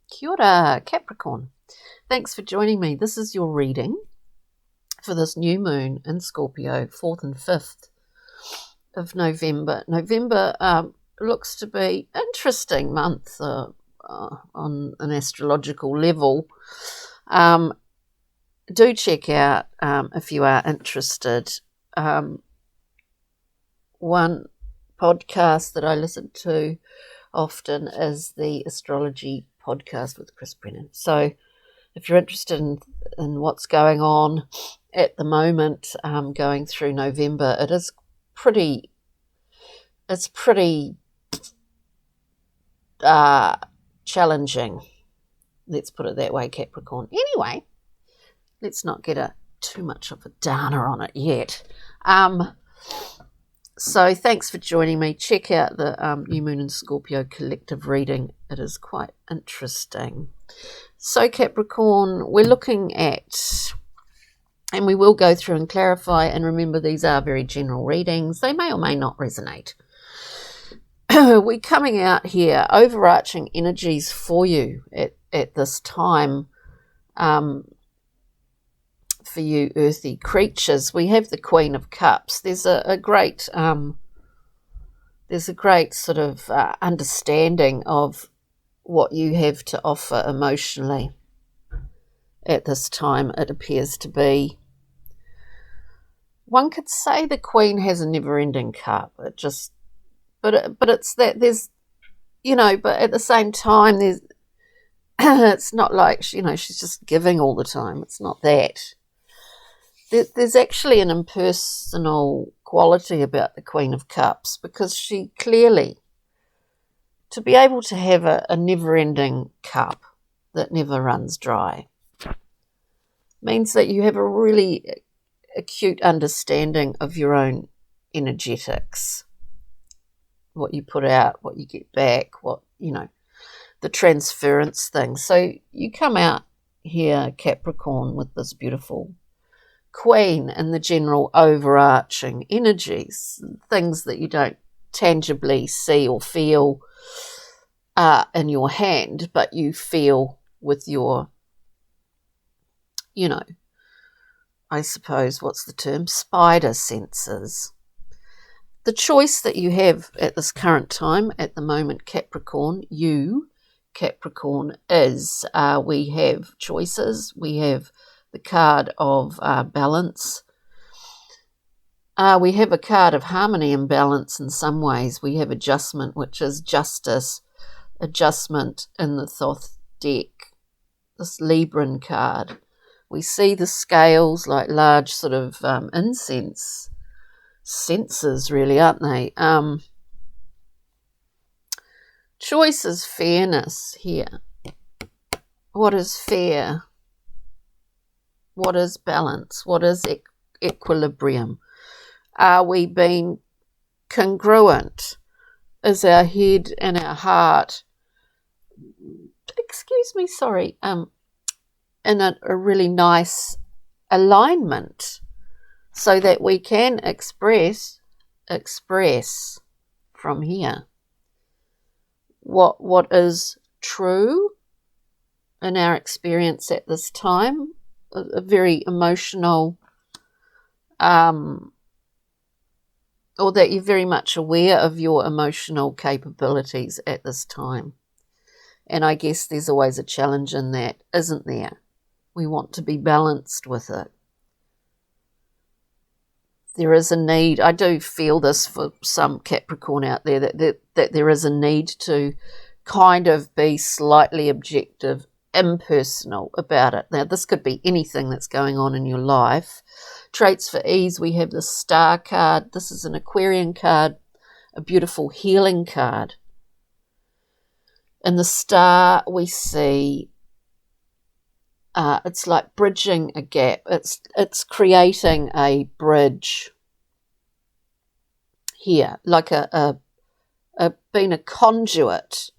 Kia ora, Capricorn. Thanks for joining me. This is your reading for this new moon in Scorpio, 4th and 5th of November. November looks to be an interesting month on an astrological level. Do check out, if you are interested, one podcast that I listen to often is the astrology podcast with Chris Brennan. So if you're interested in what's going on at the moment, going through November, it's pretty challenging. Let's put it that way, Capricorn. Anyway, let's not get too much of a downer on it yet. So thanks for joining me. Check out the New Moon in Scorpio collective reading. It is quite interesting. So Capricorn, we're looking at, and we will go through and clarify, and remember these are very general readings. They may or may not resonate. We're coming out here, overarching energies for you at this time. For you earthy creatures, we have the Queen of Cups. There's a great sort of understanding of what you have to offer emotionally at this time. It appears to be, one could say the Queen has a never-ending cup. But it's that there's, but at the same time there's it's not like she's just giving all the time. It's not that. There's actually an impersonal quality about the Queen of Cups, because she clearly, to be able to have a never-ending cup that never runs dry, means that you have a really acute understanding of your own energetics, what you put out, what you get back, the transference thing. So you come out here, Capricorn, with this beautiful Queen and the general overarching energies, things that you don't tangibly see or feel in your hand, but you feel with your, I suppose, what's the term? Spider senses. The choice that you have at this current time, at the moment, Capricorn, Capricorn, is we have choices. We have the card of balance. We have a card of harmony and balance in some ways. We have adjustment, which is justice, adjustment in the Thoth deck, this Libran card. We see the scales like large sort of incense sensors, really, aren't they? Choice is fairness here. What is fair? What is balance? What is equilibrium? Are we being congruent? Is our head and our heart, in a really nice alignment, so that we can express from here what is true in our experience at this time? A very emotional, or that you're very much aware of your emotional capabilities at this time. And I guess there's always a challenge in that, isn't there? We want to be balanced with it. There is a need, I do feel this for some Capricorn out there, that there is a need to kind of be slightly objective, impersonal about it. Now, this could be anything that's going on in your life. Traits for ease, we have the Star card. This is an Aquarian card, a beautiful healing card. In the Star, we see it's like bridging a gap. It's creating a bridge here, like being a conduit.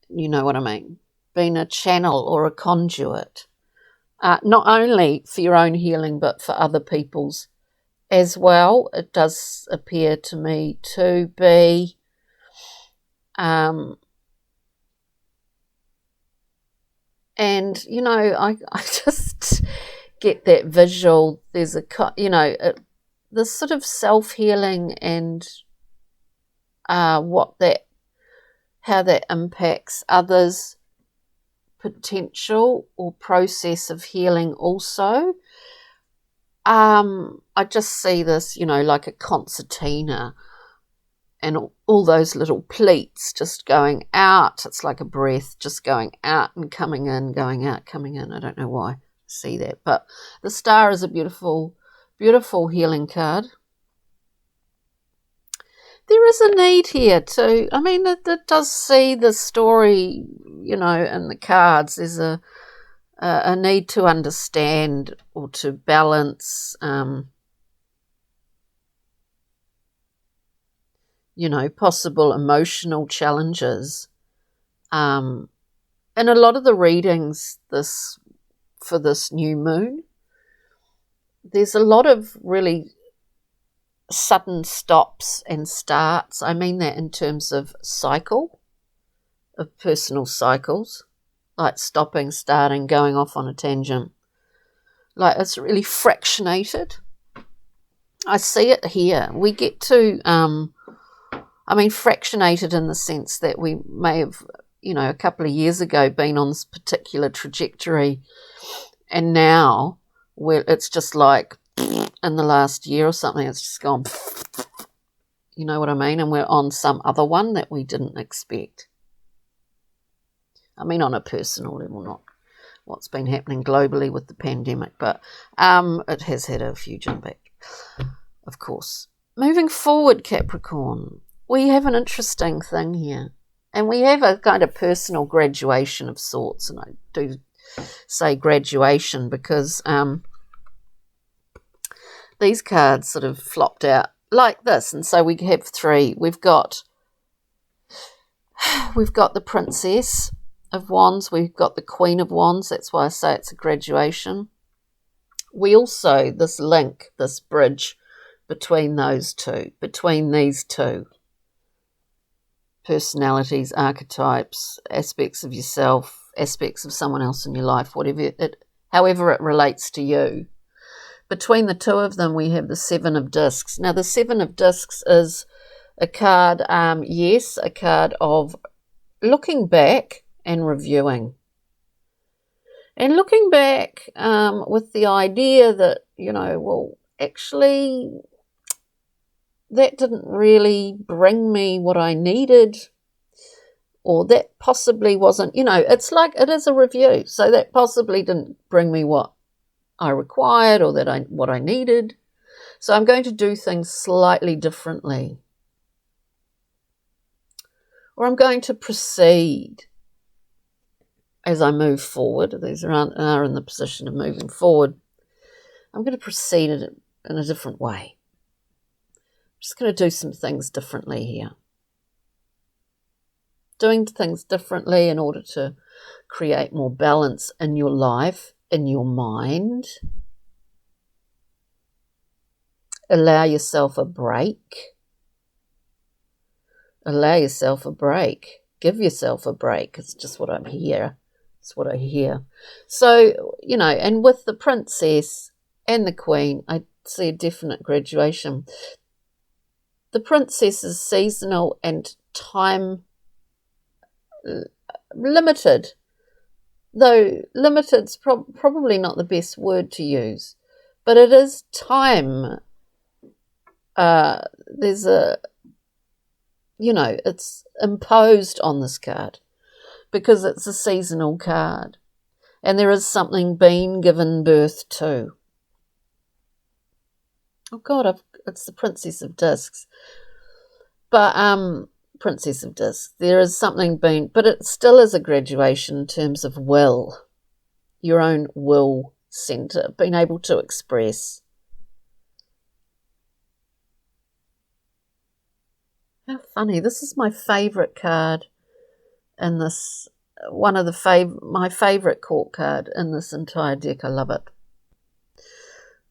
You know what I mean? Being a channel or a conduit, not only for your own healing but for other people's as well. It does appear to me to be And, you know, I just get that visual. There's you know, this sort of self-healing and how that impacts others' potential or process of healing also. I just see this, you know, like a concertina and all those little pleats just going out. It's like a breath just going out and coming in, going out, coming in. I don't know why I see that. But the star is a beautiful, beautiful healing card. There is a need here too. I mean, it does see the story, you know, in the cards. There's a need to understand or to balance, you know, possible emotional challenges. And a lot of the readings for this new moon, there's a lot of really sudden stops and starts. I mean that in terms of cycle, of personal cycles, like stopping, starting, going off on a tangent. Like it's really fractionated. I see it here. We get to, I mean, fractionated in the sense that we may have, you know, a couple of years ago been on this particular trajectory, and now it's just like in the last year or something, it's just gone, you know what I mean? And we're on some other one that we didn't expect. I mean, on a personal level, not what's been happening globally with the pandemic, but it has had a huge impact, of course. Moving forward, Capricorn, we have an interesting thing here, and we have a kind of personal graduation of sorts, and I do say graduation because these cards sort of flopped out like this, and so we have three. We've got the Princess of Wands, we've got the Queen of Wands. That's why I say it's a graduation. We also, this link, this bridge between those two, between these two personalities, archetypes, aspects of yourself, aspects of someone else in your life, however it relates to you. Between the two of them, we have the Seven of Discs. Now, the Seven of Discs is a card, a card of looking back and reviewing. And looking back with the idea that, you know, well, actually, that didn't really bring me what I needed, or that possibly wasn't, you know, it's like it is a review. So that possibly didn't bring me what I required or what I needed. So I'm going to do things slightly differently. Or I'm going to proceed as I move forward. These are in the position of moving forward. I'm going to proceed in a different way. I'm just going to do some things differently here. Doing things differently in order to create more balance in your life, in your mind. Allow yourself a break. Allow yourself a break. Give yourself a break. It's just what I'm here. It's what I hear. So, you know, and with the Princess and the Queen, I see a definite graduation. The Princess is seasonal and time limited. Though limited's probably not the best word to use, but it is time. There's it's imposed on this card because it's a seasonal card, and there is something being given birth to. Oh God, it's the Princess of Discs, but Princess of Discs. There is something being, but it still is a graduation in terms of will, your own will center, being able to express. How funny! This is my favourite card in this. One of my favourite court card in this entire deck. I love it.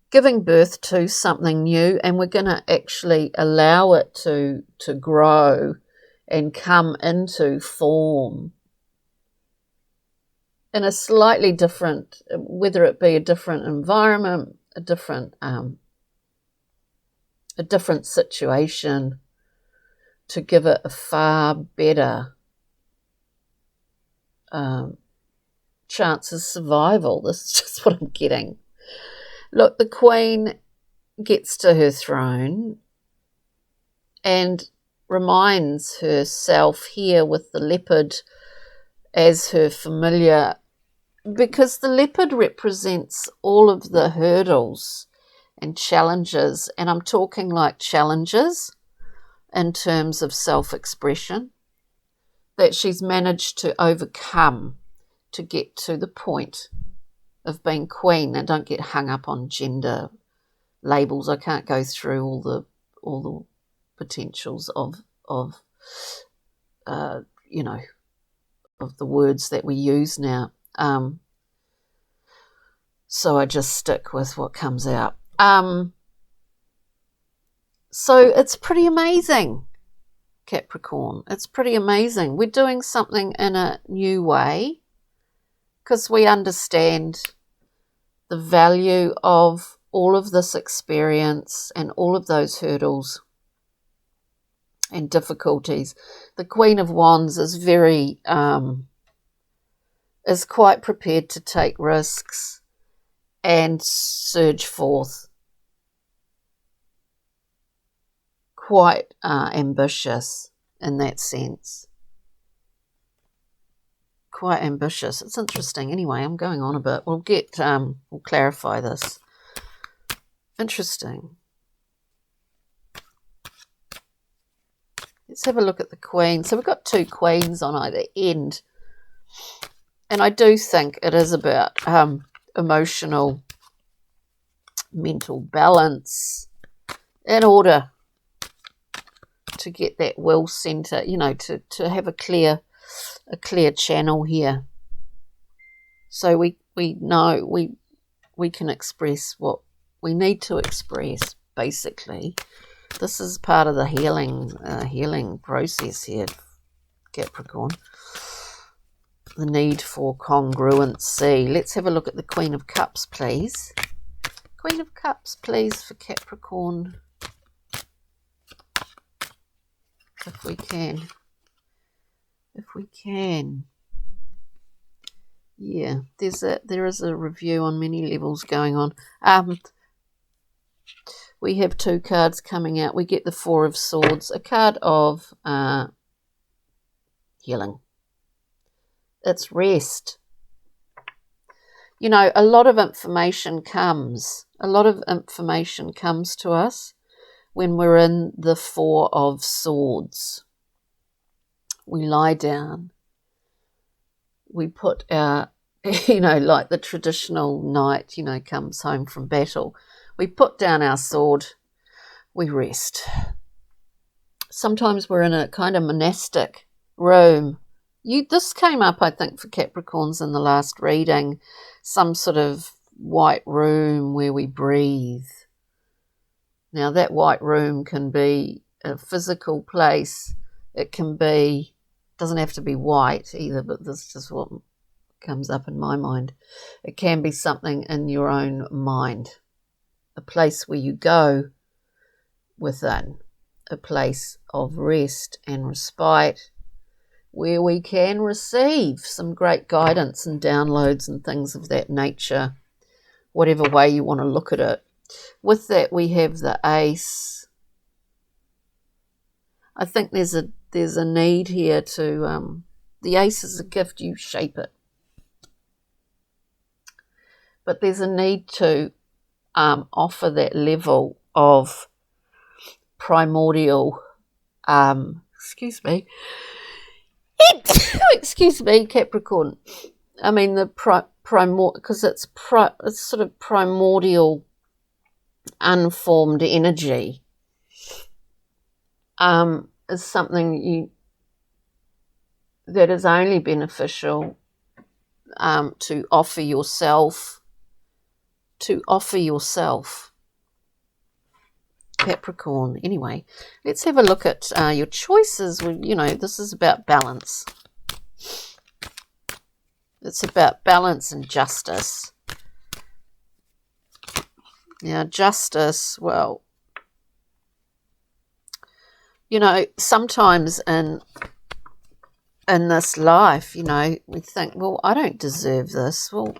Giving birth to something new, and we're going to actually allow it to grow and come into form in a slightly different, whether it be a different environment, a different situation, to give it a far better chance of survival. This is just what I'm getting. Look, the Queen gets to her throne and reminds herself here with the leopard as her familiar, because the leopard represents all of the hurdles and challenges, and I'm talking like challenges in terms of self-expression that she's managed to overcome to get to the point of being queen. And don't get hung up on gender labels. I can't go through all the potentials of you know, of the words that we use now. So I just stick with what comes out. So it's pretty amazing, Capricorn. It's pretty amazing. We're doing something in a new way because we understand the value of all of this experience and all of those hurdles and difficulties. The Queen of Wands is is quite prepared to take risks and surge forth. Quite ambitious in that sense. Quite ambitious. It's interesting. Anyway, I'm going on a bit. We'll clarify this. Interesting. Let's have a look at the Queen. So we've got two queens on either end. And I do think it is about emotional, mental balance in order to get that will center, you know, to have a clear channel here. So we know we can express what we need to express, basically. This is part of the healing process here, Capricorn. The need for congruency. Let's have a look at the Queen of Cups, please. Queen of Cups, please, for Capricorn. If we can. Yeah, there is a review on many levels going on. We have two cards coming out. We get the Four of Swords, a card of healing. It's rest. You know, a lot of information comes to us when we're in the Four of Swords. We lie down. We put our, you know, like the traditional knight, you know, comes home from battle. We put down our sword. We rest. Sometimes we're in a kind of monastic room. This came up, I think, for Capricorns in the last reading. Some sort of white room where we breathe. Now, that white room can be a physical place. It can be, doesn't have to be white either, but this is just what comes up in my mind. It can be something in your own mind. A place where you go within. A place of rest and respite, where we can receive some great guidance and downloads and things of that nature, whatever way you want to look at it. With that, we have the Ace. I think there's a need here to, the Ace is a gift, you shape it. But there's a need to offer that level of primordial, excuse me, Capricorn. I mean the because it's sort of primordial, unformed energy. Is something that is only beneficial to offer yourself. Capricorn. Anyway, let's have a look at your choices. You know, this is about balance. It's about balance and justice. Now, justice, well, you know, sometimes in this life, you know, we think, well, I don't deserve this. Well,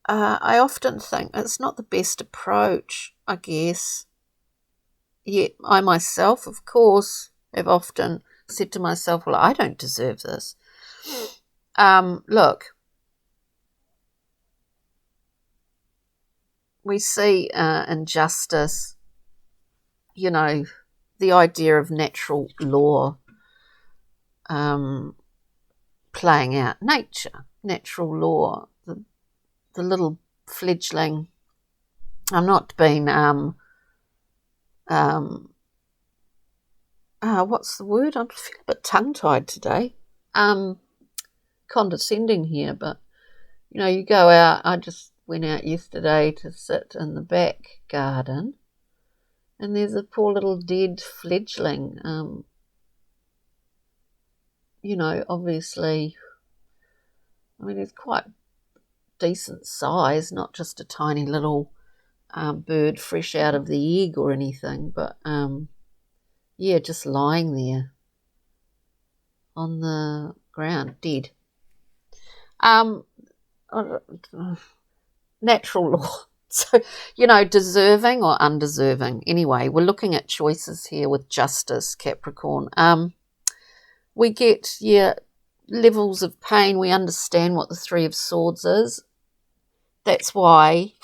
I often think it's not the best approach, I guess. Yet I myself, of course, have often said to myself, well, I don't deserve this. Look, we see injustice, you know, the idea of natural law playing out. Natural law, the little fledgling. I'm not being what's the word? I'm feeling a bit tongue-tied today. Condescending here, but you know, you go out. I just went out yesterday to sit in the back garden, and there's a poor little dead fledgling. You know, obviously, I mean, it's quite decent size, not just a tiny little bird fresh out of the egg or anything, but yeah, just lying there on the ground, dead. Natural law. So, you know, deserving or undeserving. Anyway, we're looking at choices here with justice, Capricorn. We get, levels of pain. We understand what the Three of Swords is. That's why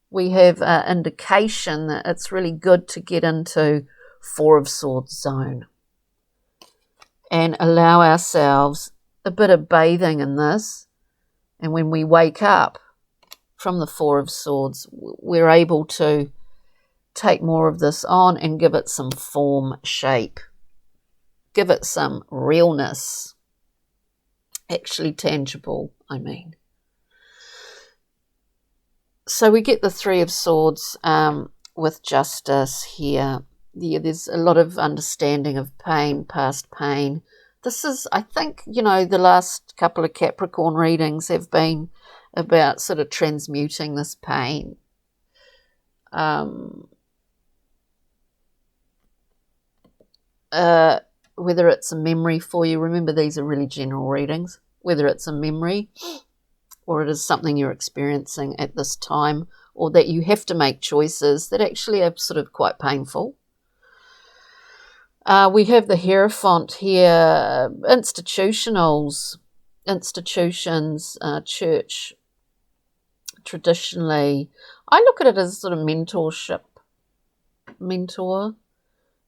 we have an indication that it's really good to get into Four of Swords zone and allow ourselves a bit of bathing in this. And when we wake up from the Four of Swords, we're able to take more of this on and give it some form, shape, give it some realness, actually tangible, I mean. So we get the Three of Swords with justice here. Yeah, there's a lot of understanding of pain, past pain. This is, I think, you know, the last couple of Capricorn readings have been about sort of transmuting this pain. Whether it's a memory for you, remember these are really general readings, whether it's a memory or it is something you're experiencing at this time, or that you have to make choices that actually are sort of quite painful. We have the Hierophant here, institutions, church, traditionally. I look at it as sort of mentorship, mentor,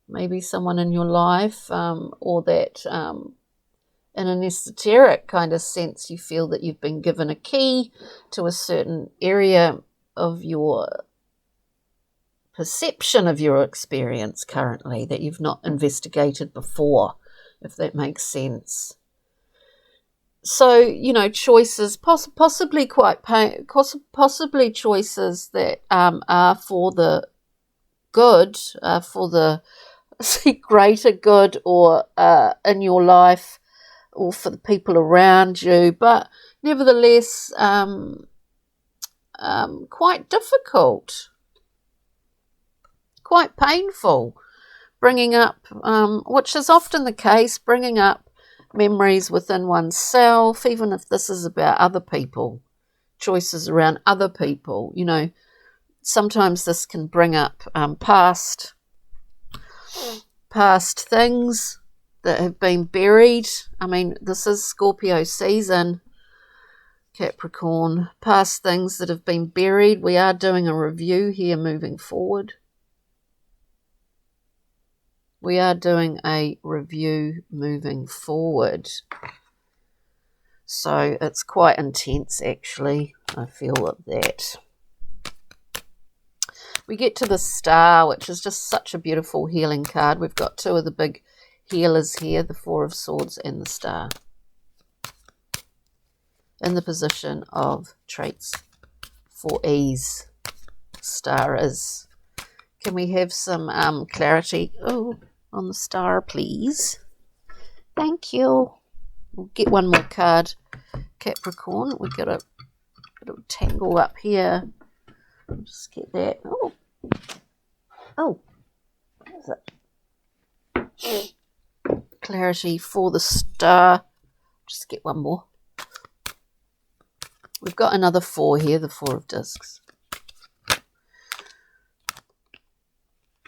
maybe someone in your life, or that in an esoteric kind of sense, you feel that you've been given a key to a certain area of your perception of your experience currently that you've not investigated before, if that makes sense. So, you know, choices, possibly possibly choices that are for the good, for the greater good, or in your life, or for the people around you, but nevertheless quite difficult, quite painful, bringing up, which is often the case, bringing up memories within oneself, even if this is about other people, choices around other people. You know, sometimes this can bring up past things that have been buried. I mean, this is Scorpio season, Capricorn. Past things that have been buried. We are doing a review here moving forward. We are doing a review moving forward. So it's quite intense, actually. I feel that. We get to the Star, which is just such a beautiful healing card. We've got two of the big healers here, the Four of Swords and the Star, in the position of traits for ease. Star is. Can we have some clarity on the Star, please? Thank you. We'll get one more card, Capricorn. We've got a little tangle up here. Just get that. Oh, what is it? Clarity for the star. Just get one more. We've got another 4 here, the 4 of discs.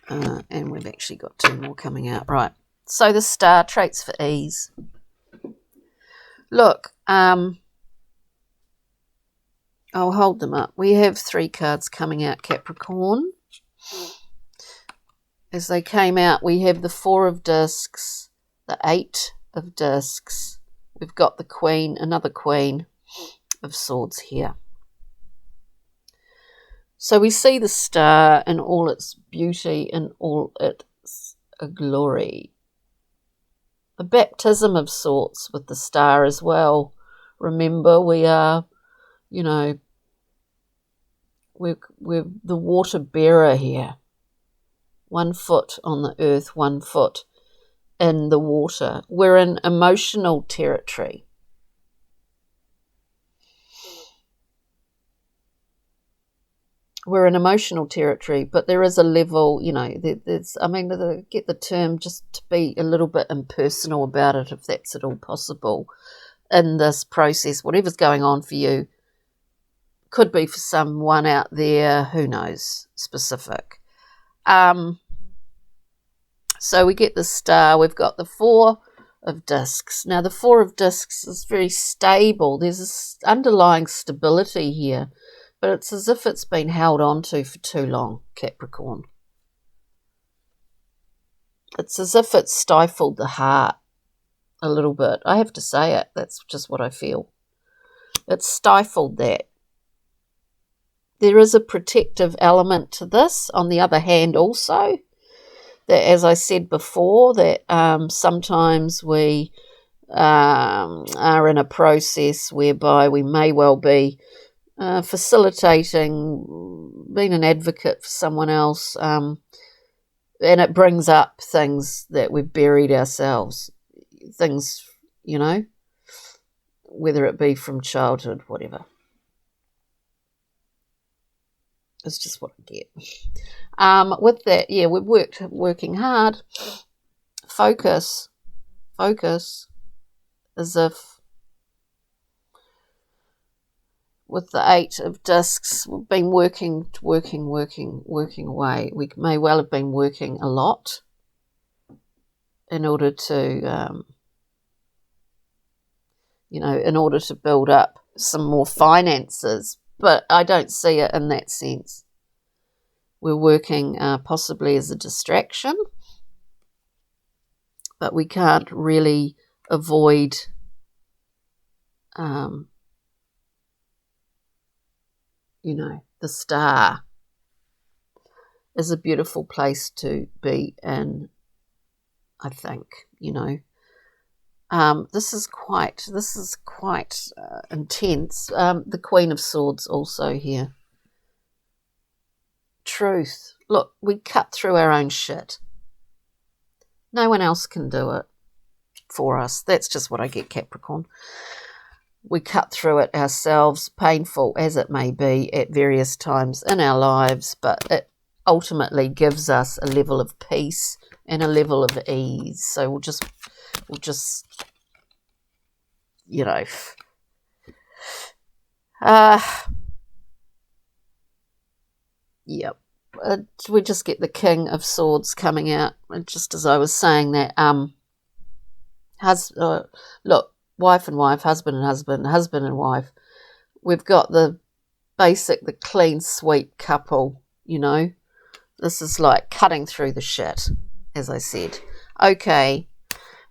And we've actually got 2 more coming out. Right. So the star, traits for ease. Look, I'll hold them up. We have 3 cards coming out, Capricorn. As they came out, we have the 4 of discs, the 8 of discs. We've got the Queen, another Queen of Swords here. So we see the star in all its beauty and all its glory. A baptism of sorts with the star as well. Remember, we are, you know, we're the water bearer here. 1 foot on the earth, 1 foot in the water. We're in emotional territory. We're in emotional territory, but there is a level, you know, there's, I mean, get the term just to be a little bit impersonal about it, if that's at all possible in this process. Whatever's going on for you could be for someone out there, who knows, specific. So we get the star, we've got the 4 of discs. Now the 4 of discs is very stable. There's this underlying stability here. But it's as if it's been held on to for too long, Capricorn. It's as if it's stifled the heart a little bit. I have to say it. That's just what I feel. It's stifled that. There is a protective element to this. On the other hand also, that, as I said before, that sometimes we are in a process whereby we may well be facilitating, being an advocate for someone else, and it brings up things that we've buried ourselves, things, you know, whether it be from childhood, whatever. It's just what I get. With that, yeah, we've working hard. Focus, as if with the 8 of discs, we've been working away. We may well have been working a lot in order to, you know, in order to build up some more finances. But I don't see it in that sense. We're working possibly as a distraction, but we can't really avoid you know, the star is a beautiful place to be in, I think, you know. This is quite intense. The Queen of Swords also here. Truth. Look, we cut through our own shit. No one else can do it for us. That's just what I get, Capricorn. We cut through it ourselves, painful as it may be at various times in our lives, but it ultimately gives us a level of peace and a level of ease. So we'll just you know, yep. We just get the King of Swords coming out, and just as I was saying that, look, wife and wife, husband and husband, husband and wife. We've got the clean sweep couple, you know. This is like cutting through the shit, as I said. Okay,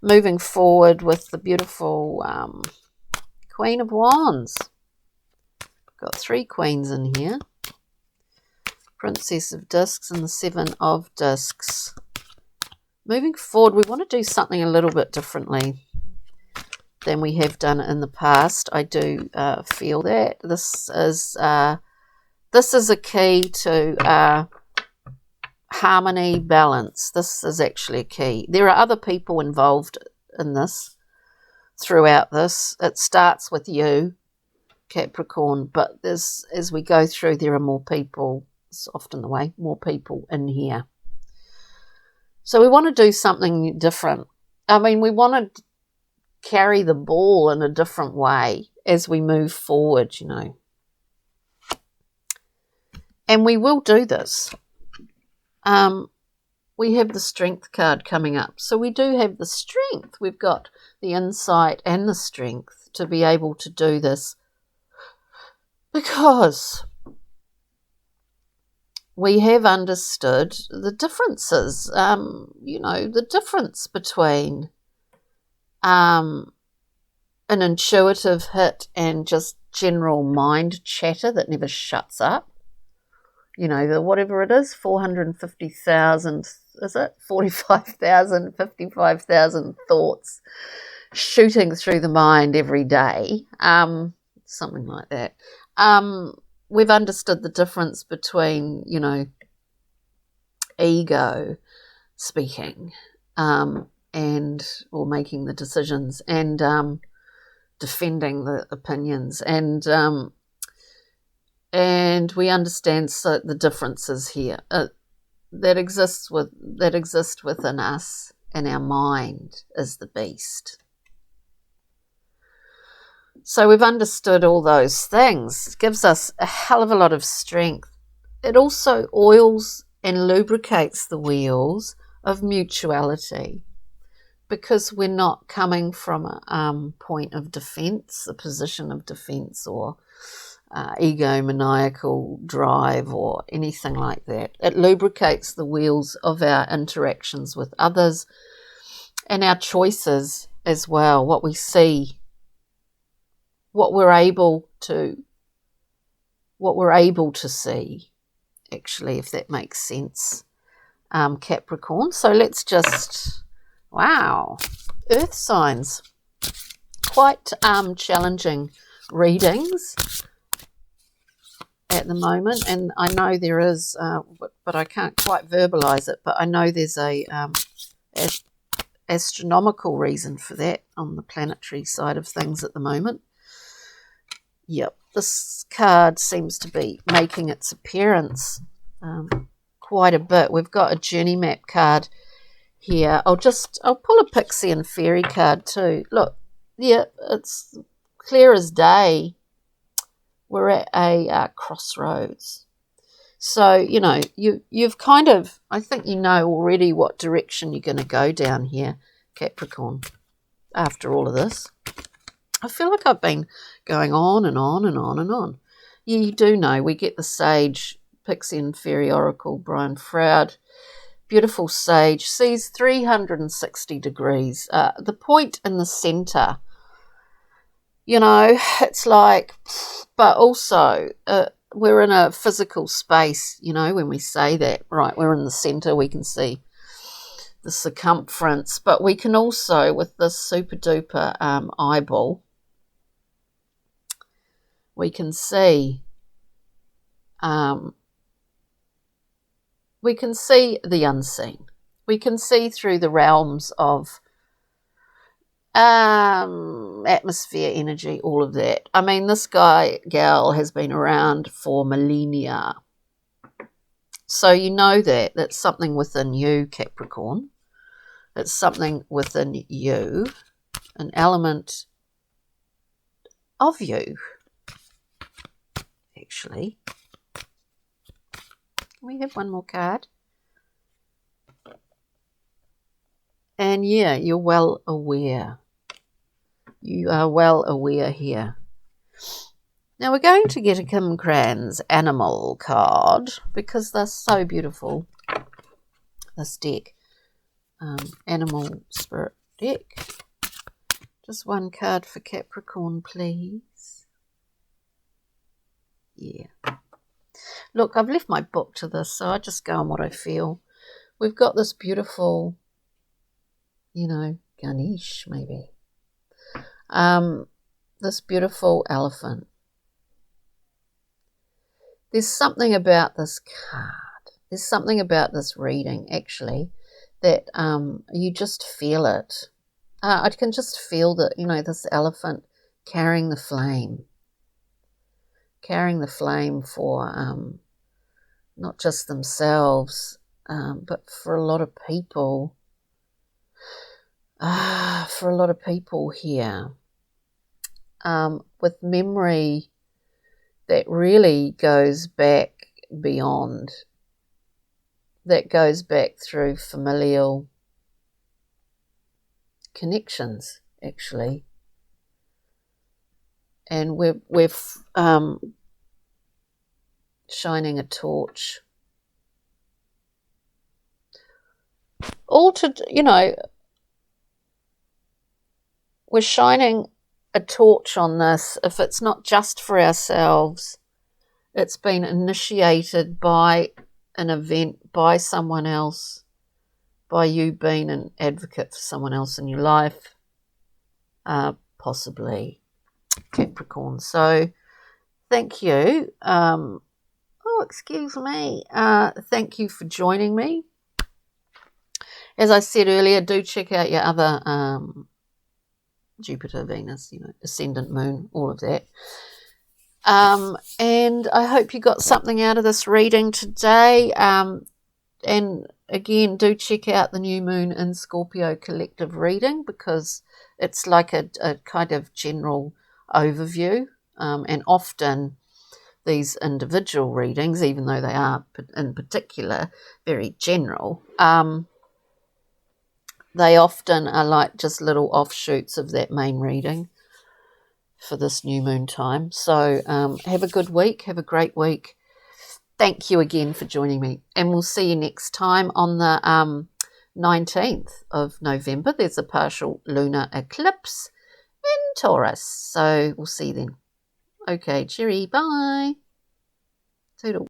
moving forward with the beautiful Queen of Wands. Got 3 queens in here. Princess of Discs and the 7 of Discs. Moving forward, we want to do something a little bit differently than we have done in the past. I do feel that this is a key to harmony, balance. This is actually a key. There are other people involved in this, throughout this. It starts with you, Capricorn, but there's, as we go through, there are more people. It's often the way, more people in here. So we want to do something different. I mean, we want to carry the ball in a different way as we move forward, you know. And we will do this. We have the Strength card coming up. So we do have the strength. We've got the insight and the strength to be able to do this, because we have understood the differences, you know, the difference between an intuitive hit and just general mind chatter that never shuts up. You know, the whatever it is, 450,000, is it? 45,000, 55,000 thoughts shooting through the mind every day, something like that. We've understood the difference between, you know, ego speaking and or making the decisions and defending the opinions, and we understand the differences here that exist within us, and our mind is the beast. So we've understood all those things. It gives us a hell of a lot of strength. It also oils and lubricates the wheels of mutuality, because we're not coming from a point of defense, a position of defense, or egomaniacal drive or anything like that. It lubricates the wheels of our interactions with others and our choices as well, what we see, what we're able to see, actually, if that makes sense, Capricorn. So let's just, wow, earth signs, quite challenging readings at the moment, and I know there is, but I can't quite verbalize it, but I know there's a astronomical reason for that on the planetary side of things at the moment. Yep, this card seems to be making its appearance quite a bit. We've got a journey map card here. I'll pull a pixie and fairy card too. Look, yeah, it's clear as day. We're at a crossroads. So, you know, you've kind of, I think you know already what direction you're going to go down here, Capricorn, after all of this. I feel like I've been going on and on and on and on. Yeah, you do know. We get the Sage, Pixie and Fairy Oracle, Brian Froud. Beautiful Sage, sees 360 degrees. The point in the centre, you know, it's like, but also we're in a physical space, you know, when we say that, right, we're in the centre, we can see the circumference, but we can also, with this super duper eyeball, we can see the unseen. We can see through the realms of atmosphere, energy, all of that. I mean, this gal has been around for millennia. So you know that's something within you, Capricorn. It's something within you, an element of you, actually. Can we have one more card? And yeah, you're well aware. You are well aware here. Now we're going to get a Kim Cran's animal card because they're so beautiful. This deck, animal spirit deck. Just one card for Capricorn, please. Yeah. Look, I've left my book to this, so I just go on what I feel. We've got this beautiful, you know, Ganesh maybe. This beautiful elephant. There's something about this card. There's something about this reading, actually, that you just feel it. I can just feel that, you know, this elephant carrying the flame for not just themselves, but for a lot of people. For a lot of people here, with memory that really goes back beyond, that goes back through familial connections, actually. And we're shining a torch, all to, you know, we're shining a torch on this. If it's not just for ourselves, it's been initiated by an event, by someone else, by you being an advocate for someone else in your life, possibly Capricorn. So thank you. Excuse me. Thank you for joining me. As I said earlier, do check out your other Jupiter, Venus, you know, ascendant moon, all of that. And I hope you got something out of this reading today. And again, do check out the new moon in Scorpio collective reading, because it's like a kind of general overview. And often these individual readings, even though they are in particular very general, they often are like just little offshoots of that main reading for this new moon time. So have a good week. Have a great week. Thank you again for joining me. And we'll see you next time on the 19th of November. There's a partial lunar eclipse in Taurus. So we'll see you then. Okay, cheery. Bye. Toodle.